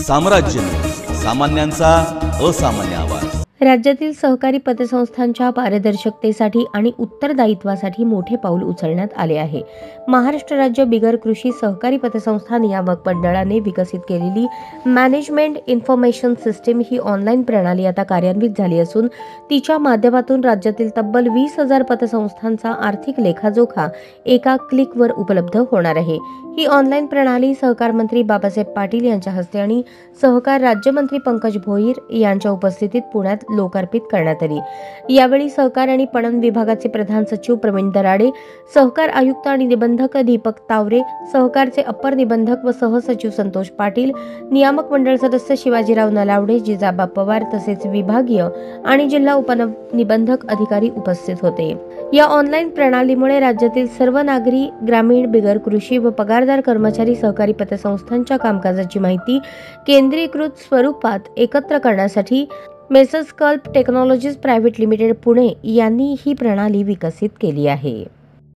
साम्राज्य न्यूज, सामान्यांचा असामान्य आवाज। राज्यातील सहकारी पतसंस्थांच्या पारदर्शकतेसाठी आणि उत्तरदायित्वासाठी मोठे पाऊल उचलण्यात आले आहे। महाराष्ट्र राज्य बिगर कृषी सहकारी पतसंस्था नियामक मंडळाने विकसित केलेली मॅनेजमेंट इन्फॉर्मेशन सिस्टीम ही ऑनलाईन प्रणाली आता कार्यान्वित झाली असून तिच्या माध्यमातून राज्यातील तब्बल 20,000 पतसंस्थांचा आर्थिक लेखाजोखा एका क्लिकवर उपलब्ध होणार आहे। ही ऑनलाईन प्रणाली सहकार मंत्री बाबासाहेब पाटील यांच्या हस्ते आणि सहकार राज्यमंत्री पंकज भोईर यांच्या उपस्थितीत पुण्यात लोकार्पित करण्यात आली। यावेळी सहकार आणि पणन विभागाचे प्रधान सचिव प्रवीण दराडे, सहकार आयुक्त आणि निबंधक दीपक तावरे, सहकारचे अप्पर निबंधक व सहसचिव संतोष पाटील, नियामक मंडळ सदस्य शिवाजीराव नलावडे, जिजाबा पवार तसेच विभागीय आणि जिल्हा उपनिबंधक अधिकारी उपस्थित होते। या ऑनलाईन प्रणालीमुळे राज्यातील सर्व नागरी, ग्रामीण, बिगर कृषी व पगारदार कर्मचारी सहकारी पतसंस्थांच्या कामकाजाची माहिती केंद्रीकृत स्वरूपात एकत्र करण्यासाठी मेसर्स कल्प टेक्नॉलॉजीज प्रायव्हेट लिमिटेड पुणे यांनी ही प्रणाली विकसित केली आहे।